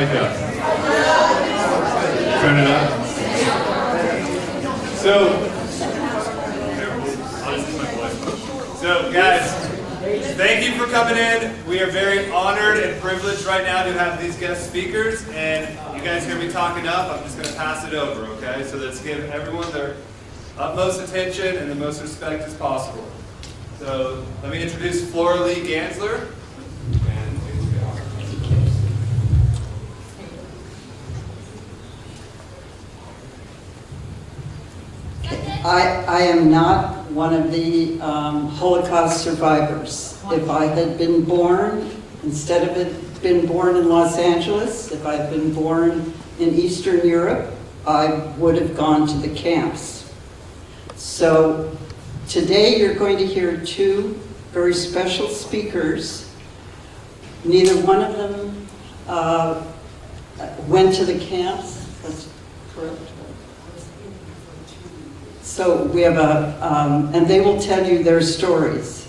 mic up. Turn it up. So guys, thank you for coming in. We are very honored and privileged right now to have these guest speakers, and you guys hear me talk enough, I'm just going to pass it over, okay? So let's give everyone their utmost attention and the most respect as possible. So let me introduce Flora Lee Gansler. I am not one of the Holocaust survivors. If I had been born, instead of it been born in Los Angeles, if I had been born in Eastern Europe, I would have gone to the camps. So today you're going to hear two very special speakers. Neither one of them went to the camps. That's correct. So we have and they will tell you their stories.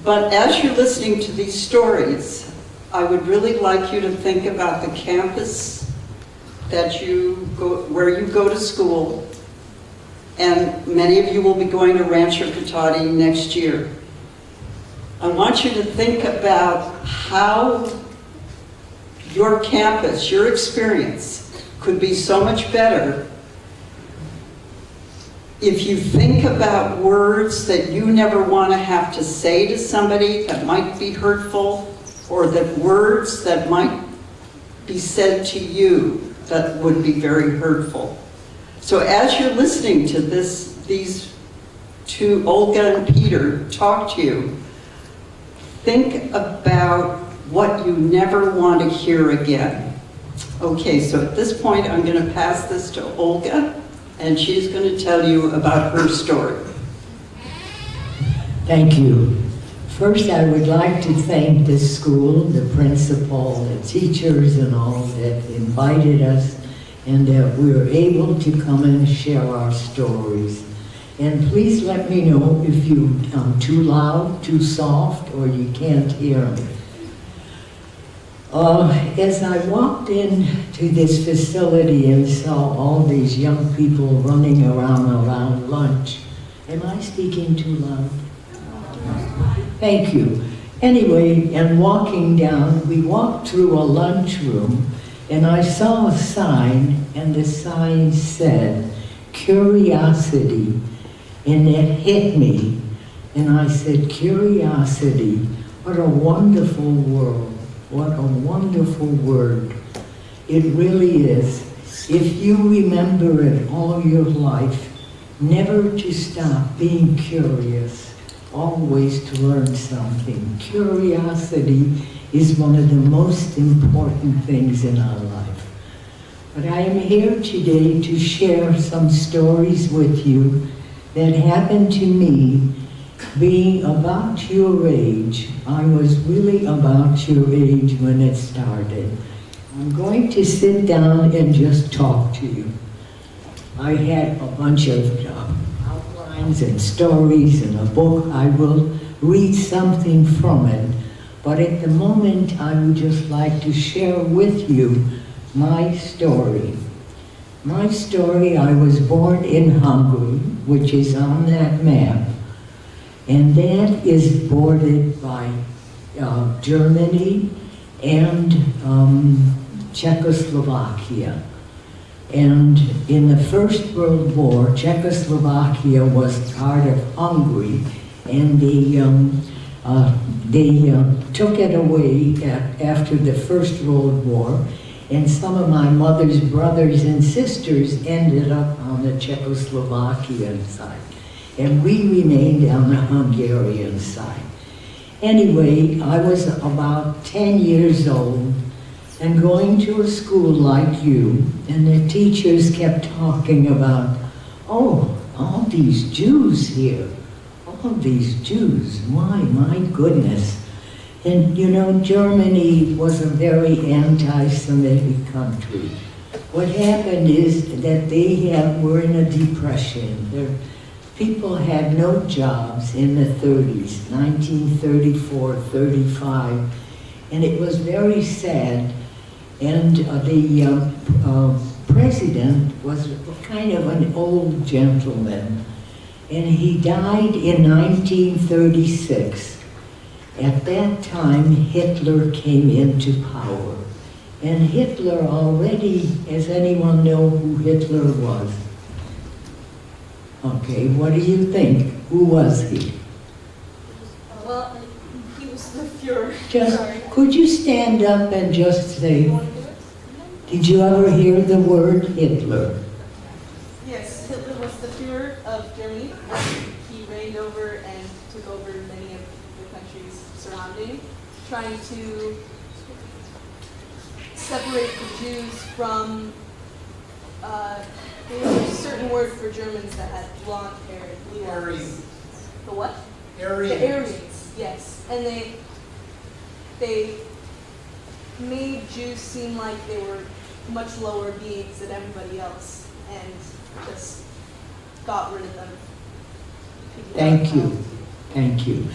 But as you're listening to these stories, I would really like you to think about the campus that where you go to school, and many of you will be going to Rancho Cotati next year. I want you to think about how your campus, your experience, could be so much better if you think about words that you never want to have to say to somebody that might be hurtful, or that words that might be said to you that would be very hurtful. So as you're listening to these two, Olga and Peter, talk to you, think about what you never want to hear again. Okay, so at this point I'm going to pass this to Olga, and she's going to tell you about her story. Thank you. First, I would like to thank the school, the principal, the teachers, and all that invited us, and that we were able to come and share our stories. And please let me know if I'm too loud, too soft, or you can't hear me. As I walked into this facility and saw all these young people running around lunch, am I speaking too loud? Thank you. Anyway, and walking down, we walked through a lunchroom, and I saw a sign, and the sign said, "Curiosity," and it hit me. And I said, "Curiosity, what a wonderful world. What a wonderful word." It really is. If you remember it all your life, never to stop being curious, always to learn something. Curiosity is one of the most important things in our life. But I am here today to share some stories with you that happened to me. Being about your age, I was really about your age when it started. I'm going to sit down and just talk to you. I had a bunch of outlines and stories and a book. I will read something from it, but at the moment I would just like to share with you my story. My story, I was born in Hungary, which is on that map. And that is bordered by Germany and Czechoslovakia. And in the First World War, Czechoslovakia was part of Hungary, and they took it away after the First World War, and some of my mother's brothers and sisters ended up on the Czechoslovakian side. And we remained on the Hungarian side. Anyway, I was about 10 years old and going to a school like you, and the teachers kept talking about, oh, all these Jews here, all these Jews, my goodness. And you know, Germany was a very anti-Semitic country. What happened is that they were in a depression. People had no jobs in the 30s, 1934, 35, and it was very sad. And the president was kind of an old gentleman, and he died in 1936. At that time, Hitler came into power. And Hitler already, does anyone know who Hitler was? Okay, what do you think? Who was he? Well, he was the Fuhrer. Just, could you stand up and just say, did you ever hear the word Hitler? Yes, Hitler was the Fuhrer of Germany. He reigned over and took over many of the countries surrounding, trying to separate the Jews from, there was a certain word for Germans that had blonde hair and blue eyes. Aryans. The what? Aryans. The Aryans, yes. And they made Jews seem like they were much lower beings than everybody else, and just got rid of them. Thank you. Thank you.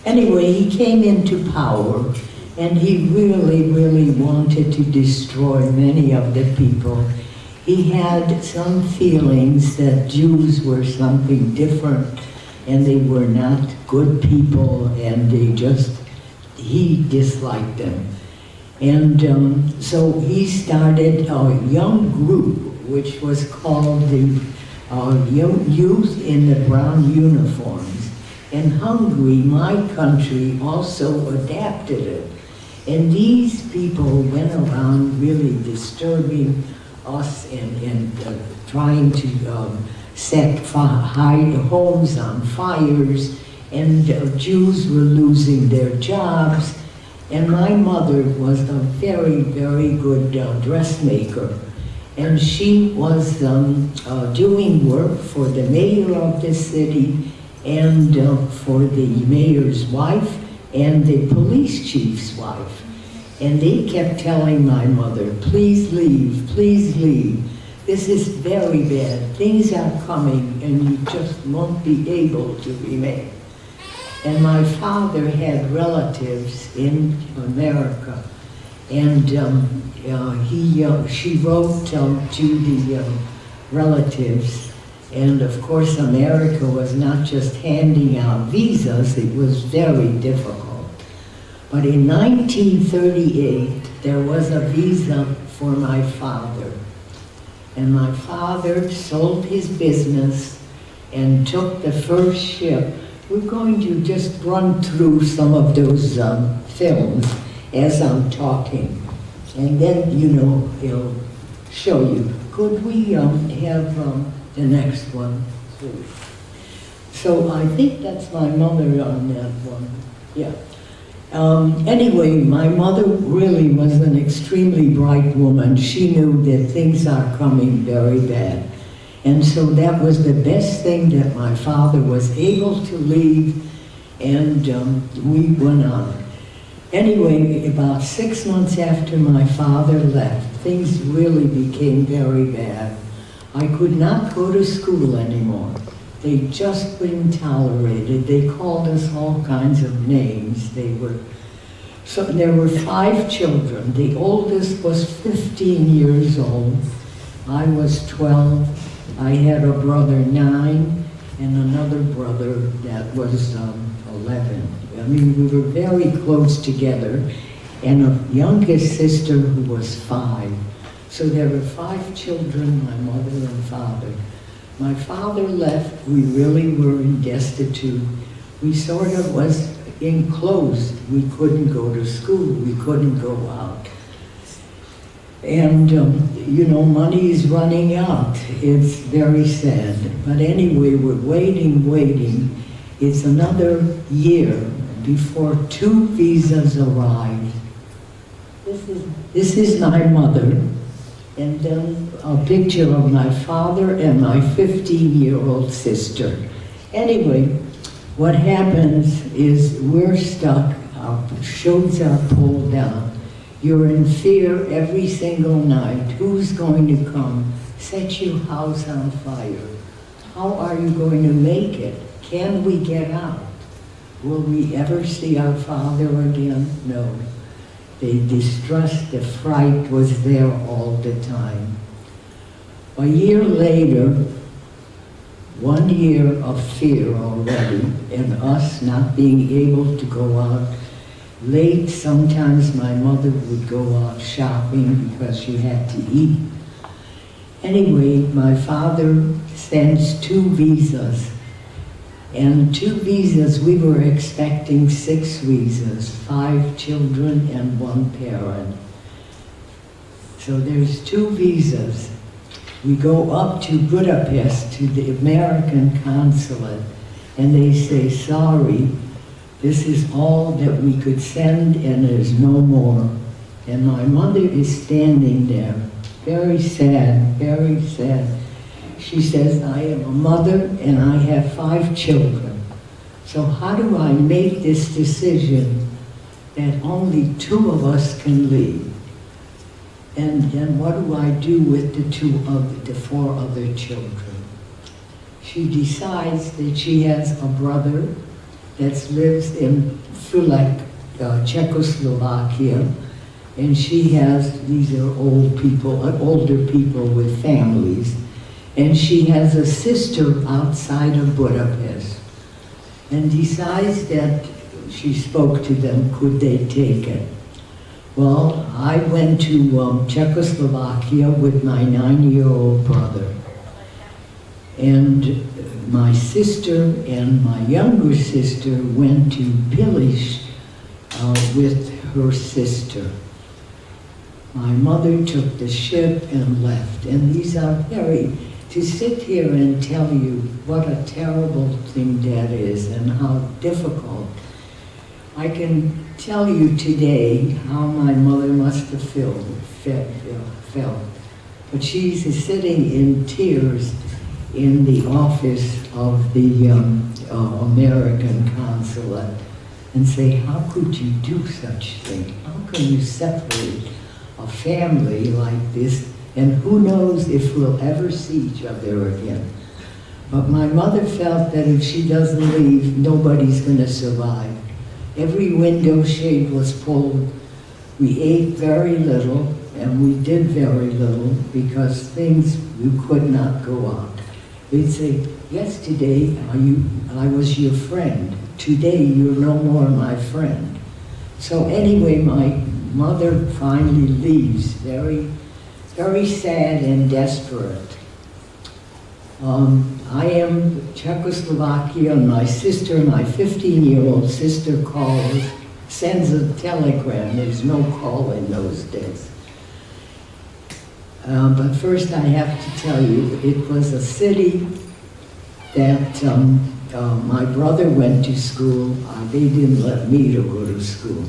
Anyway, he came into power, and he really, really wanted to destroy many of the people. He had some feelings that Jews were something different, and they were not good people, and he disliked them. And so he started a young group, which was called the Youth in the Brown Uniforms. And Hungary, my country, also adapted it. And these people went around really disturbing us and trying to set homes on fires, and Jews were losing their jobs. And my mother was a very, very good dressmaker. And she was doing work for the mayor of the city and for the mayor's wife and the police chief's wife. And they kept telling my mother, please leave, please leave. This is very bad. Things are coming and you just won't be able to remain. And my father had relatives in America, and she wrote to the relatives, and of course America was not just handing out visas, it was very difficult. But in 1938, there was a visa for my father, and my father sold his business and took the first ship. We're going to just run through some of those films as I'm talking, and then, it'll show you. Could we have the next one, please? So I think that's my mother on that one. Yeah. Anyway, my mother really was an extremely bright woman. She knew that things are coming very bad. And so that was the best thing, that my father was able to leave, and we went on. Anyway, about 6 months after my father left, things really became very bad. I could not go to school anymore. They just couldn't tolerate it. They called us all kinds of names. So there were 5 children. The oldest was 15 years old. I was 12. I had a brother 9 and another brother that was 11. I mean, we were very close together, and a youngest sister who was 5. So there were 5 children, my mother and father. My father left. We really were destitute. We sort of was enclosed. We couldn't go to school. We couldn't go out. And, money is running out. It's very sad. But anyway, we're waiting. It's another year before 2 visas arrive. This is my mother, and then a picture of my father and my 15-year-old sister. Anyway, what happens is we're stuck, our shoes are pulled down. You're in fear every single night. Who's going to come? Set your house on fire. How are you going to make it? Can we get out? Will we ever see our father again? No. The distrust, the fright was there all the time. A year later, 1 year of fear already, and us not being able to go out. Late, sometimes my mother would go out shopping because she had to eat. Anyway, my father sends 2 visas. And 2 visas, we were expecting 6 visas, 5 children and 1 parent. So there's 2 visas. We go up to Budapest, to the American consulate, and they say, sorry, this is all that we could send and there's no more. And my mother is standing there, very sad, very sad. She says, I am a mother and I have 5 children. So how do I make this decision that only 2 of us can leave? And what do I do with the 4 other children? She decides that she has a brother that lives in Fulek, Czechoslovakia, and she has, these are old people, older people with families, and she has a sister outside of Budapest, and decides that she spoke to them, could they take it? Well, I went to Czechoslovakia with my 9-year-old brother. And my sister and my younger sister went to Pilish with her sister. My mother took the ship and left. And these are very, to sit here and tell you what a terrible thing that is and how difficult. I can tell you today how my mother must have felt. But she's sitting in tears in the office of the American consulate and say, how could you do such a thing? How can you separate a family like this? And who knows if we'll ever see each other again. But my mother felt that if she doesn't leave, nobody's going to survive. Every window shade was pulled. We ate very little, and we did very little because things, we could not go out. We'd say, yesterday I was your friend. Today you're no more my friend. So anyway, my mother finally leaves, very, very sad and desperate. I am Czechoslovakia, and my sister, my 15-year-old sister calls, sends a telegram. There's no call in those days. But first I have to tell you, it was a city that my brother went to school. They didn't let me to go to school.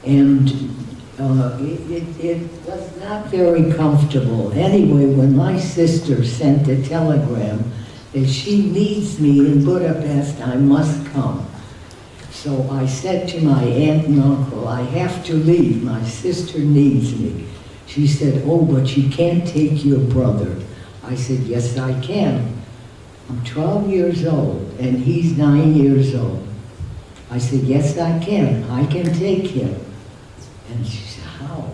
And it was not very comfortable. Anyway, when my sister sent a telegram that she needs me in Budapest, I must come. So I said to my aunt and uncle, I have to leave, my sister needs me. She said, oh, but you can't take your brother. I said, yes, I can. I'm 12 years old, and he's 9 years old. I said, yes, I can take him. And she said, how?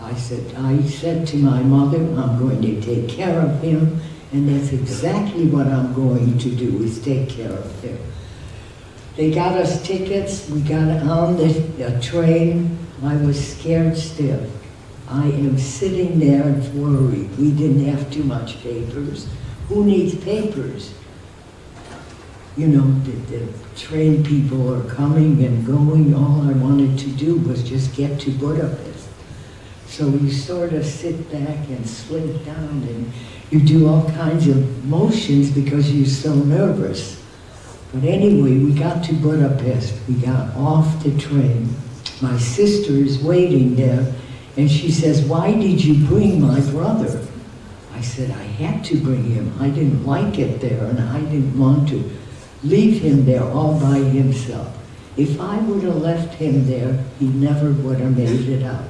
I said to my mother, I'm going to take care of him, and that's exactly what I'm going to do, is take care of him. They got us tickets, we got on the train. I was scared stiff. I am sitting there worried. We didn't have too much papers. Who needs papers? You know, the train people are coming and going. All I wanted to do was just get to Budapest. So you sort of sit back and slink down, and you do all kinds of motions because you're so nervous. But anyway, we got to Budapest. We got off the train. My sister is waiting there, and she says, why did you bring my brother? I said, I had to bring him. I didn't like it there, and I didn't want to leave him there all by himself. If I would have left him there, he never would have made it out,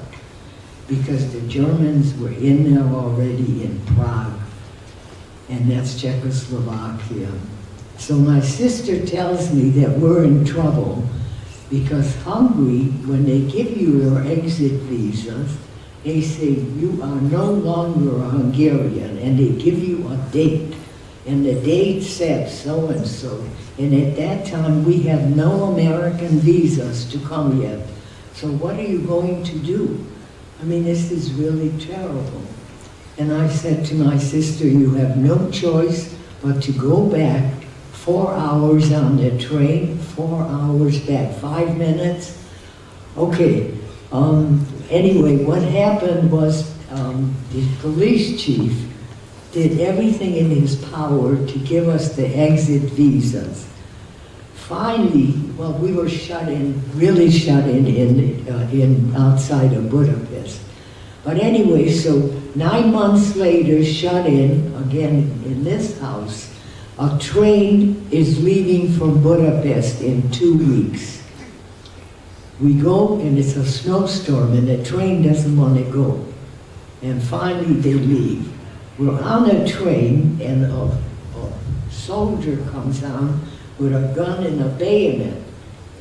because the Germans were in there already in Prague, and that's Czechoslovakia. So my sister tells me that we're in trouble, Because Hungary, when they give you your exit visas, they say you are no longer a Hungarian, and they give you a date. And the date said so-and-so. And at that time, we have no American visas to come yet. So what are you going to do? I mean, this is really terrible. And I said to my sister, you have no choice but to go back 4 hours on the train, 4 hours back, 5 minutes. Okay, anyway, what happened was the police chief did everything in his power to give us the exit visas. Finally, well, we were shut in, really shut in outside of Budapest. But anyway, so 9 months later, shut in, again in this house, a train is leaving from Budapest in 2 weeks. We go, and it's a snowstorm, and the train doesn't want to go. And finally, they leave. We're on a train, and a soldier comes on with a gun and a bayonet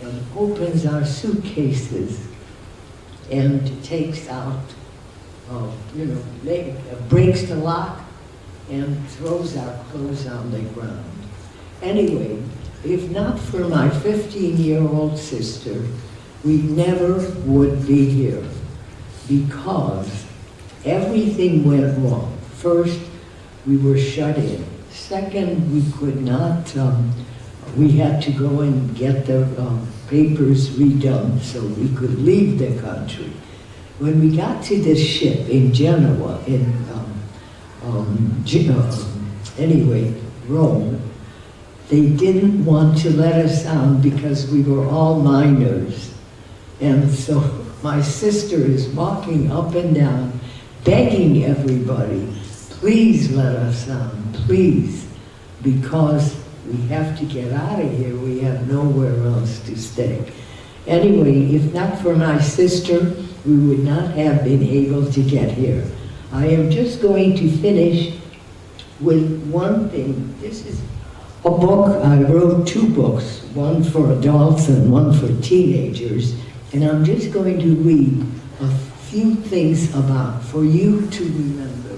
and opens our suitcases and takes out, breaks the lock and throws our clothes on the ground. Anyway, if not for my 15-year-old sister, we never would be here because everything went wrong. First, we were shut in. Second, we could not, we had to go and get the papers redone so we could leave the country. When we got to this ship in Genoa, Rome, they didn't want to let us on because we were all minors. And so my sister is walking up and down, begging everybody, please let us on, please, because we have to get out of here. We have nowhere else to stay. Anyway, if not for my sister, we would not have been able to get here. I am just going to finish with one thing. This is a book. I wrote 2 books, one for adults and one for teenagers, and I'm just going to read a few things about, for you to remember.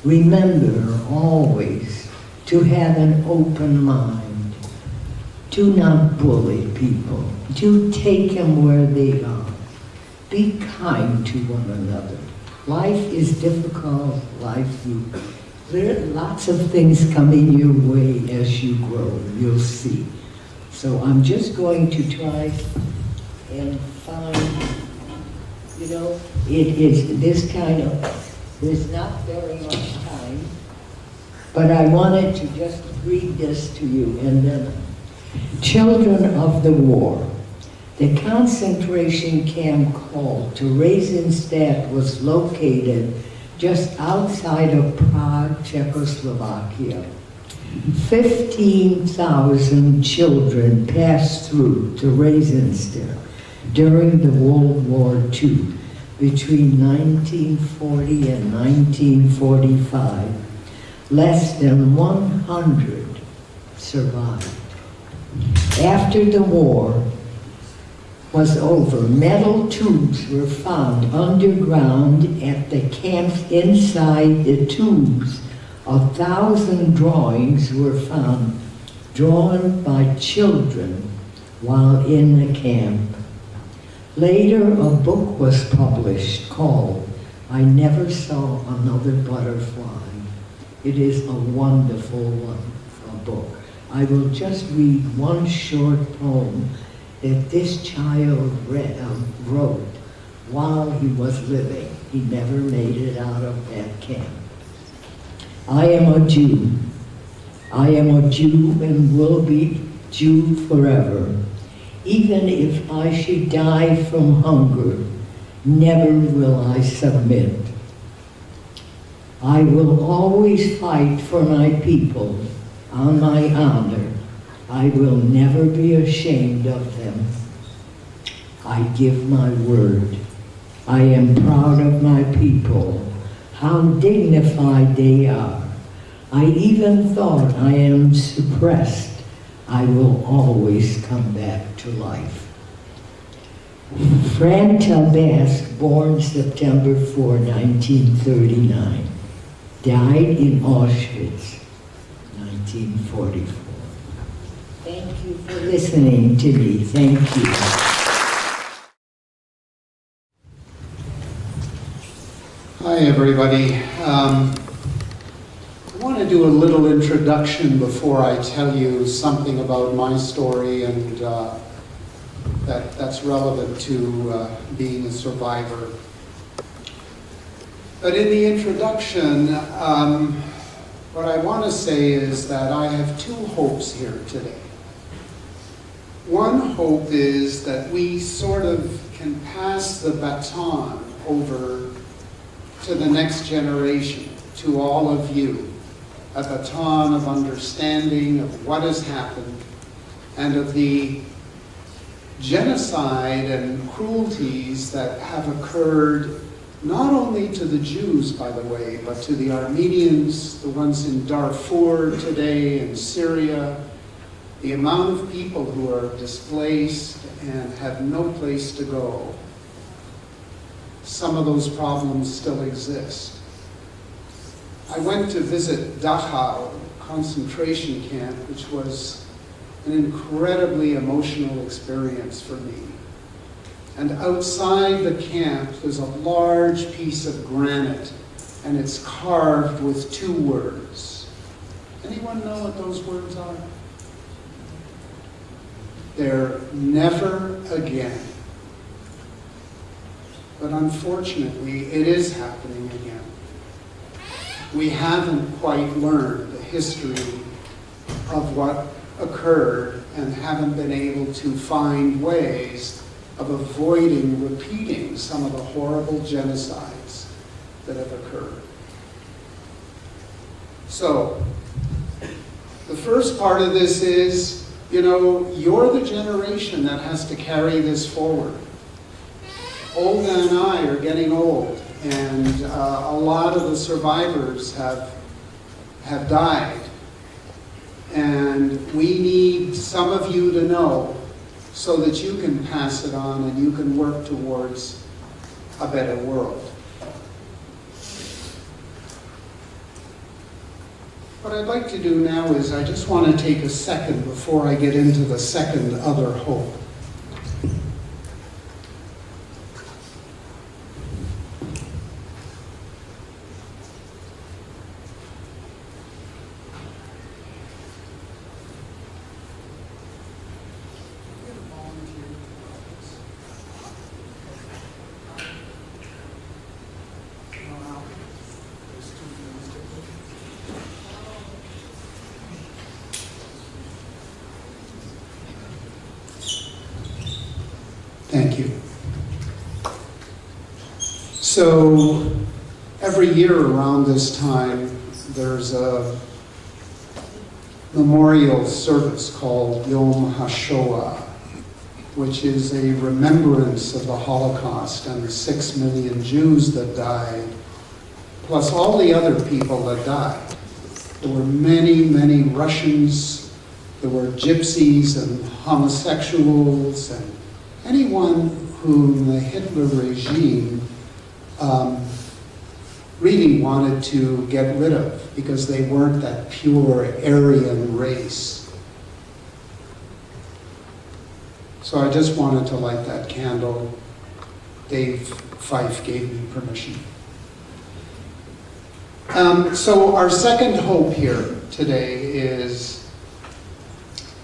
Remember always to have an open mind. Do not bully people. Do take them where they are. Be kind to one another. Life is difficult. There are lots of things coming your way as you grow. You'll see. So I'm just going to try and find, it is this kind of, there's not very much time, but I wanted to just read this to you. And then, Children of the War. The concentration camp called Theresienstadt was located just outside of Prague, Czechoslovakia. 15,000 children passed through Theresienstadt during the World War II between 1940 and 1945. Less than 100 survived. After the war was over, metal tubes were found underground at the camps. Inside the tubes, 1,000 drawings were found, drawn by children while in the camp. Later, a book was published called I Never Saw Another Butterfly. It is a wonderful one, a book. I will just read one short poem that this child wrote while he was living. He never made it out of that camp. I am a Jew. I am a Jew and will be Jew forever. Even if I should die from hunger, never will I submit. I will always fight for my people on my honor. I will never be ashamed of them. I give my word. I am proud of my people, how dignified they are. I even thought I am suppressed. I will always come back to life. Franta Best, born September 4, 1939, died in Auschwitz, 1944. Thank you for listening to me. Thank you. Hi, everybody. I want to do a little introduction before I tell you something about my story and that's relevant to being a survivor. But in the introduction, what I want to say is that I have two hopes here today. One hope is that we sort of can pass the baton over to the next generation, to all of you, a baton of understanding of what has happened and of the genocide and cruelties that have occurred not only to the Jews, by the way, but to the Armenians, the ones in Darfur today, in Syria, the amount of people who are displaced and have no place to go. Some of those problems still exist. I went to visit Dachau concentration camp, which was an incredibly emotional experience for me. And outside the camp, there's a large piece of granite, and it's carved with two words. Anyone know what those words are? They're never again. But unfortunately, it is happening again. We haven't quite learned the history of what occurred and haven't been able to find ways of avoiding repeating some of the horrible genocides that have occurred. So, the first part of this is, you're the generation that has to carry this forward. Olga and I are getting old, and a lot of the survivors have died. And we need some of you to know so that you can pass it on and you can work towards a better world. What I'd like to do now is I just want to take a second before I get into the second other hope. Thank you. So, every year around this time, there's a memorial service called Yom HaShoah, which is a remembrance of the Holocaust and the 6 million Jews that died, plus all the other people that died. There were many, many Russians, there were gypsies and homosexuals and anyone whom the Hitler regime really wanted to get rid of because they weren't that pure Aryan race. So I just wanted to light that candle. Dave Fife gave me permission. So our second hope here today is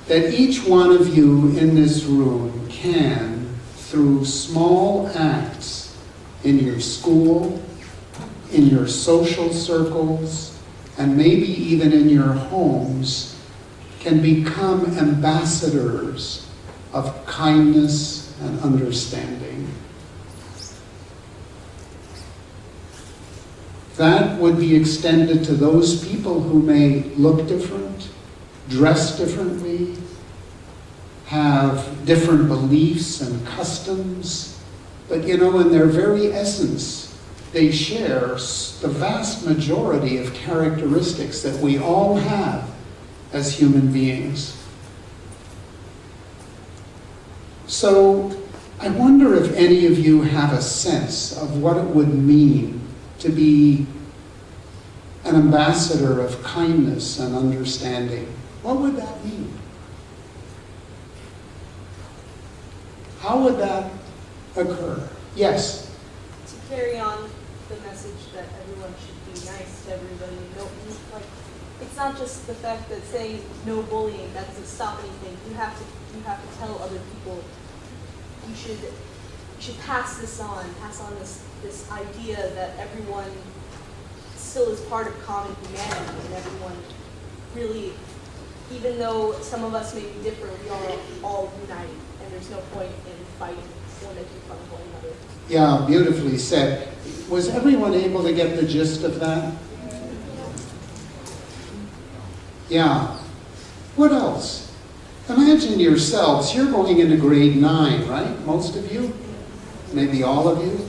that each one of you in this room can, through small acts in your school, in your social circles, and maybe even in your homes, can become ambassadors of kindness and understanding. That would be extended to those people who may look different, dress differently, have different beliefs and customs, but in their very essence, they share the vast majority of characteristics that we all have as human beings. So I wonder if any of you have a sense of what it would mean to be an ambassador of kindness and understanding. What would that mean? How would that occur? Yes? To carry on the message that everyone should be nice to everybody. No, like, it's not just the fact that saying no bullying, that doesn't stop anything. You have to tell other people you should pass on this idea that everyone still is part of common humanity, and everyone really, even though some of us may be different, we are all united, and there's no point in fighting or making fun of one another. Yeah, beautifully said. Was everyone able to get the gist of that? Yeah. What else? Imagine yourselves, you're going into grade 9, right? Most of you? Maybe all of you?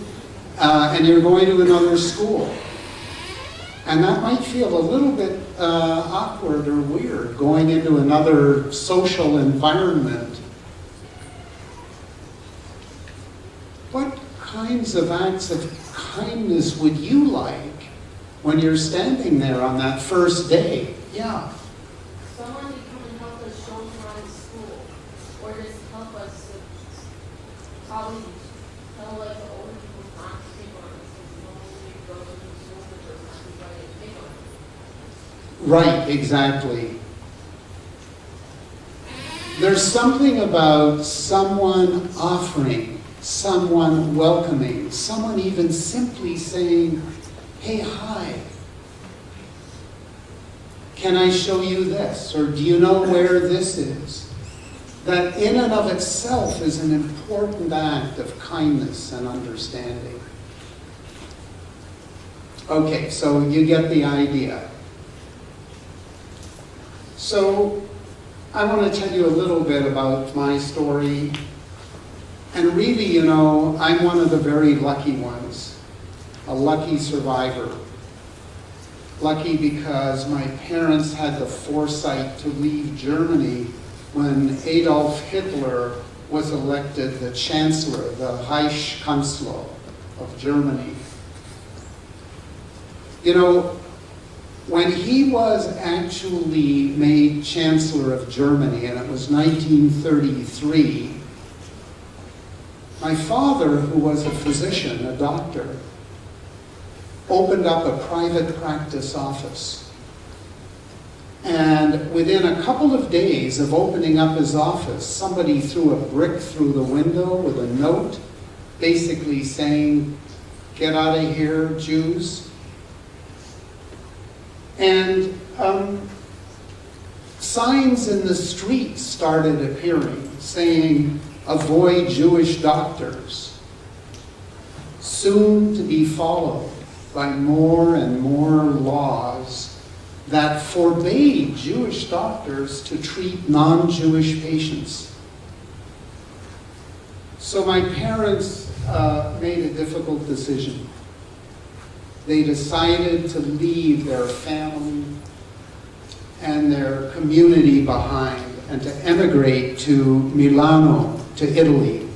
And you're going to another school. And that might feel a little bit awkward or weird, going into another social environment. What kinds of acts of kindness would you like when you're standing there on that first day? Yeah. Someone to come and help us show around school, or just help us to probably tell like the older people not to pick on us, because normally we go to the school the first time we try to pick on us. Right, exactly. There's something about someone offering, someone welcoming, someone even simply saying, hey, hi. Can I show you this? Or do you know where this is? That in and of itself is an important act of kindness and understanding. Okay, so you get the idea. So I want to tell you a little bit about my story. And really, you know, I'm one of the very lucky ones, a lucky survivor. Lucky because my parents had the foresight to leave Germany when Adolf Hitler was elected the Chancellor, the Reichskanzler of Germany. You know, when he was actually made Chancellor of Germany, and it was 1933, my father, who was a physician, a doctor, opened up a private practice office. And within a couple of days of opening up his office, somebody threw a brick through the window with a note basically saying, "Get out of here, Jews." And signs in the streets started appearing saying, "Avoid Jewish doctors," soon to be followed by more and more laws that forbade Jewish doctors to treat non-Jewish patients. So my parents made a difficult decision. They decided to leave their family and their community behind and to emigrate to Milano, to Italy.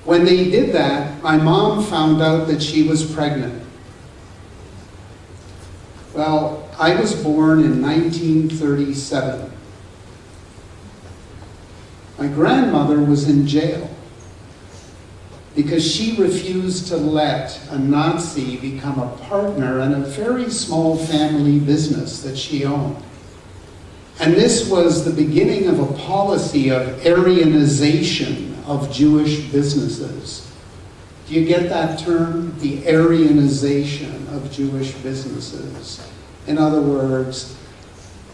When they did that, my mom found out that she was pregnant. Well, I was born in 1937. My grandmother was in jail because she refused to let a Nazi become a partner in a very small family business that she owned. And this was the beginning of a policy of Aryanization of Jewish businesses. Do you get that term? The Aryanization of Jewish businesses. In other words,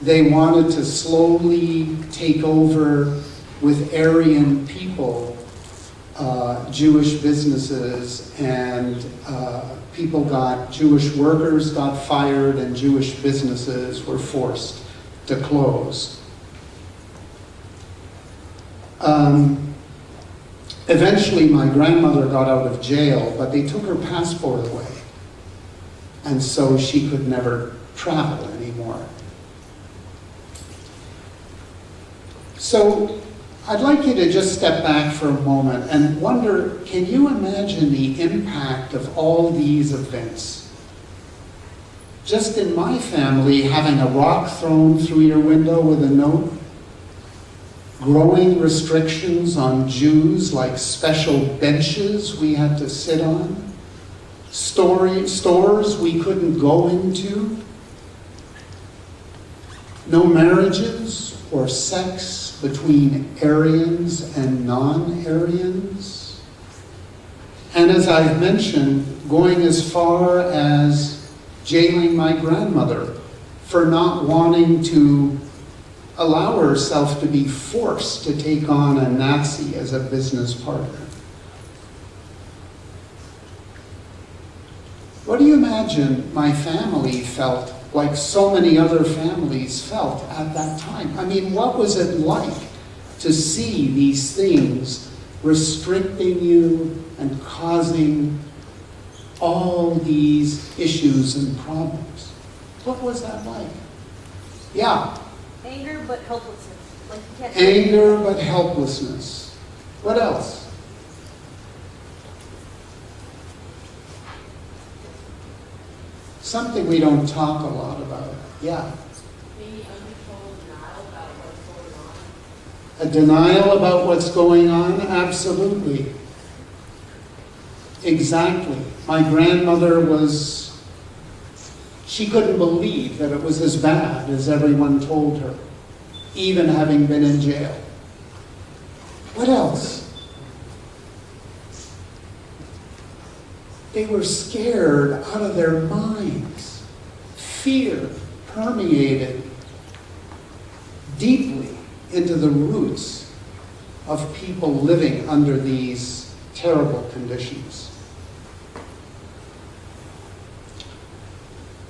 they wanted to slowly take over with Aryan people Jewish businesses, and Jewish workers got fired and Jewish businesses were forced to close. Eventually, my grandmother got out of jail, but they took her passport away. And so she could never travel anymore. So I'd like you to just step back for a moment and wonder, can you imagine the impact of all these events? Just in my family, having a rock thrown through your window with a note, growing restrictions on Jews like special benches we had to sit on, stores we couldn't go into, no marriages or sex between Aryans and non-Aryans. And as I've mentioned, going as far as jailing my grandmother for not wanting to allow herself to be forced to take on a Nazi as a business partner. What do you imagine my family felt, like so many other families felt at that time? I mean, what was it like to see these things restricting you and causing all these issues and problems? What was that like? Yeah. Anger but helplessness. Like you can't. Anger but helplessness. What else? Something we don't talk a lot about. Yeah. Maybe uncontrolled denial about what's going on. A denial about what's going on? Absolutely. Exactly. My grandmother she couldn't believe that it was as bad as everyone told her, even having been in jail. What else? They were scared out of their minds. Fear permeated deeply into the roots of people living under these terrible conditions.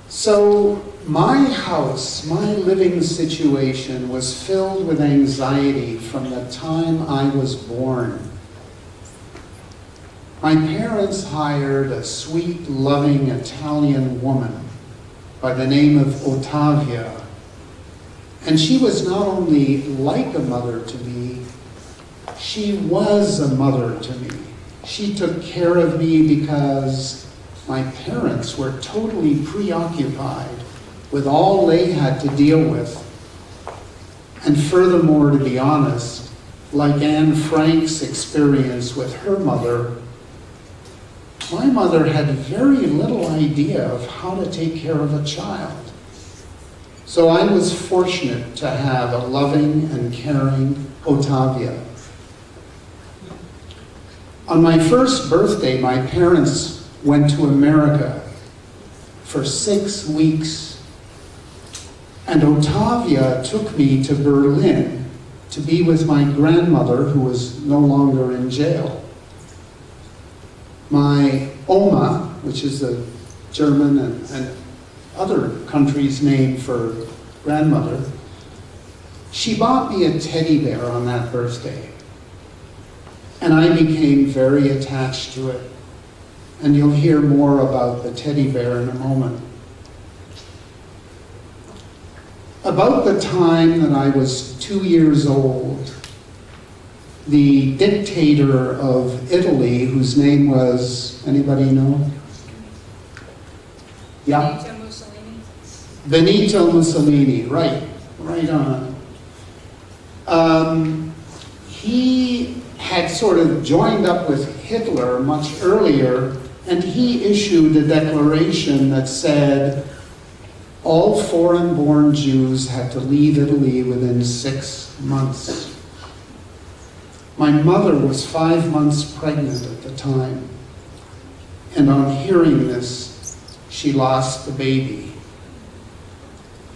So my house, my living situation was filled with anxiety from the time I was born. My parents hired a sweet, loving Italian woman by the name of Ottavia. And she was not only like a mother to me, she was a mother to me. She took care of me because my parents were totally preoccupied with all they had to deal with. And furthermore, to be honest, like Anne Frank's experience with her mother, my mother had very little idea of how to take care of a child. So I was fortunate to have a loving and caring Ottavia. On my first birthday, my parents went to America for 6 weeks, and Ottavia took me to Berlin to be with my grandmother, who was no longer in jail. My Oma, which is a German and other country's name for grandmother, she bought me a teddy bear on that birthday. And I became very attached to it. And you'll hear more about the teddy bear in a moment. About the time that I was 2 years old, the dictator of Italy, whose name was, anybody know? Yeah? Benito Mussolini. Benito Mussolini, right on. He had sort of joined up with Hitler much earlier, and he issued a declaration that said all foreign-born Jews had to leave Italy within 6 months. My mother was 5 months pregnant at the time, and on hearing this, she lost the baby.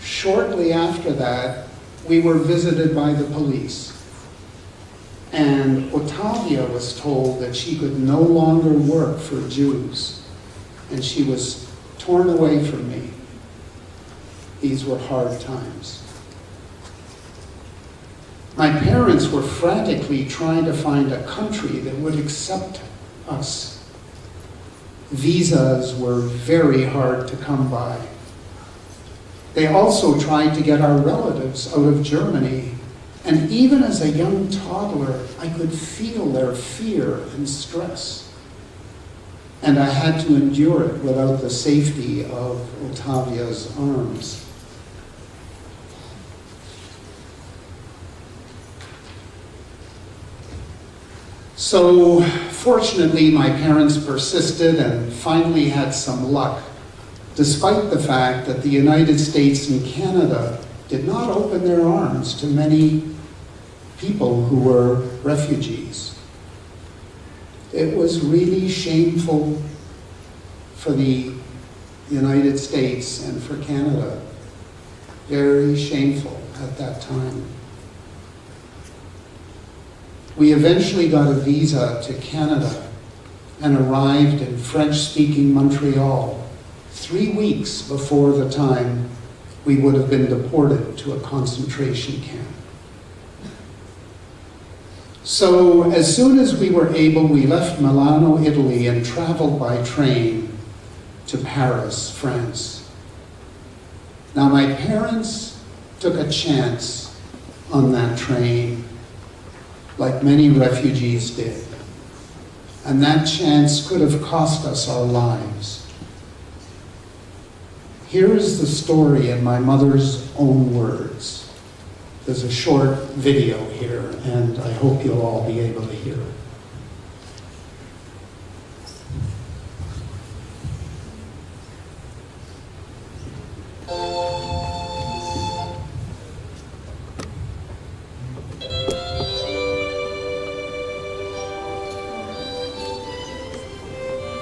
Shortly after that, we were visited by the police, and Ottavia was told that she could no longer work for Jews, and she was torn away from me. These were hard times. My parents were frantically trying to find a country that would accept us. Visas were very hard to come by. They also tried to get our relatives out of Germany And even as a young toddler, I could feel their fear and stress. And I had to endure it without the safety of Ottavia's arms. So, fortunately, my parents persisted and finally had some luck, despite the fact that the United States and Canada did not open their arms to many people who were refugees. It was really shameful for the United States and for Canada. Very shameful at that time. We eventually got a visa to Canada and arrived in French-speaking Montreal 3 weeks before the time we would have been deported to a concentration camp. So as soon as we were able, we left Milano, Italy, and traveled by train to Paris, France. Now my parents took a chance on that train, like many refugees did. And that chance could have cost us our lives. Here is the story in my mother's own words. There's a short video here, and I hope you'll all be able to hear it.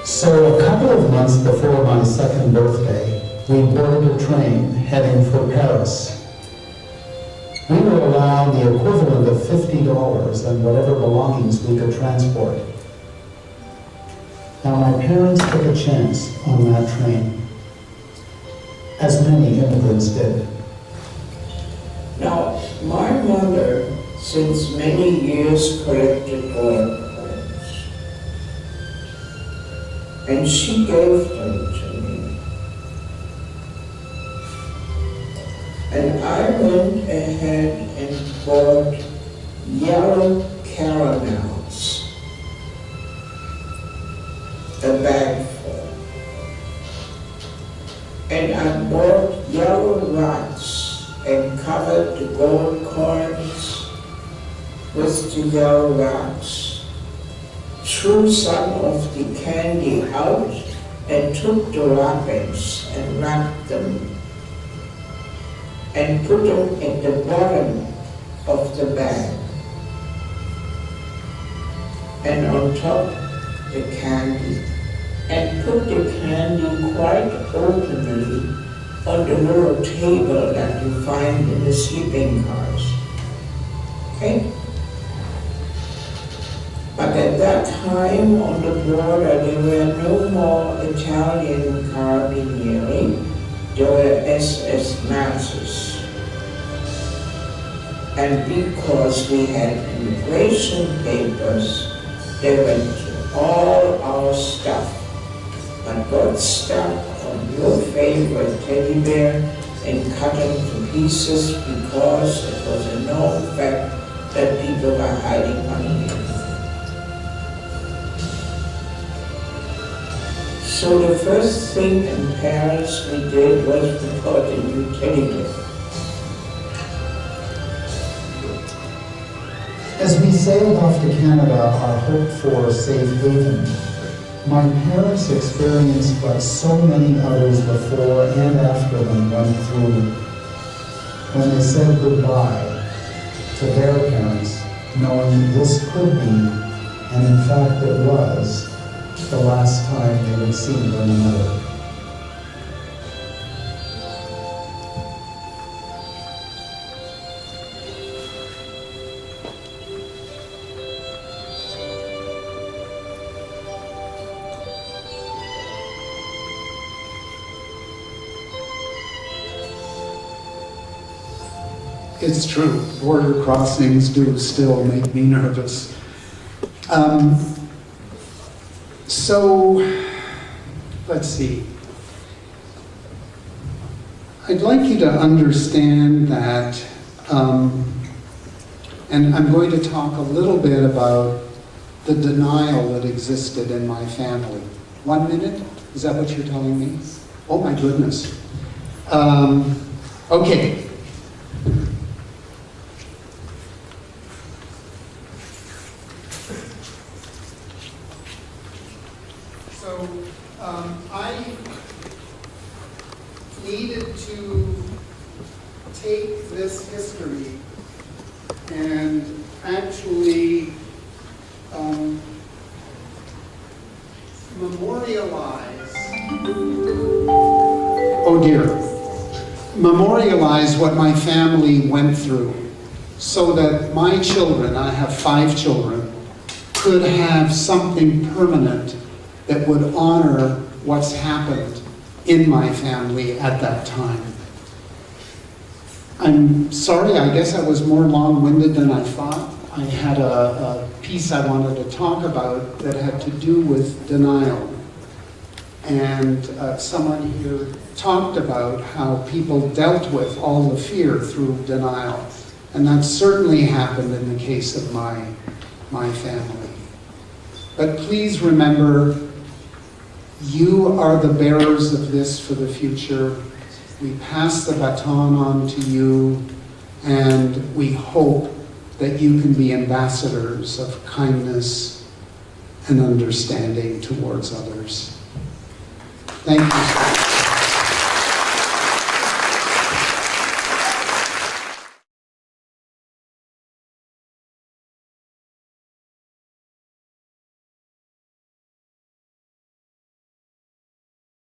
So a couple of months before my second birthday, we boarded a train heading for Paris. We were allowed the equivalent of $50 and whatever belongings we could transport. Now my parents took a chance on that train, as many immigrants did. Now, my mother, since many years, collected oil coins, and she gave them to me. And I went ahead and bought yellow caramels, a bag full. And I bought yellow rocks and covered the gold coins with the yellow rocks, threw some of the candy out and took the wrappings and wrapped them and put them in the bottom of the bag. And on top, the candy. And put the candy quite openly on the little table that you find in the sleeping cars. Okay? But at that time on the border, there were no more Italian carabinieri. There were SS Nazis. And because we had immigration papers, they went to all our stuff, but got stuck on your favorite teddy bear and cut them to pieces because it was a known fact that people were hiding money here. So the first thing in Paris we did was we bought a new teddy bear. As we sailed off to Canada, our hoped-for safe haven, my parents experienced what so many others before and after them went through when they said goodbye to their parents, knowing this could be, and in fact it was, the last time they would see one another. It's true, border crossings do still make me nervous. So, let's see. I'd like you to understand that And I'm going to talk a little bit about the denial that existed in my family. 1 minute? Is that what you're telling me? Oh my goodness. Okay. So I needed to take this history and actually memorialize, oh dear, memorialize what my family went through so that my children, I have 5 children, could have something permanent that would honor what's happened in my family at that time. I'm sorry, I guess I was more long-winded than I thought. I had a piece I wanted to talk about that had to do with denial. And someone here talked about how people dealt with all the fear through denial. And that certainly happened in the case of my family. But please remember, you are the bearers of this for the future. We pass the baton on to you, and we hope that you can be ambassadors of kindness and understanding towards others. Thank you.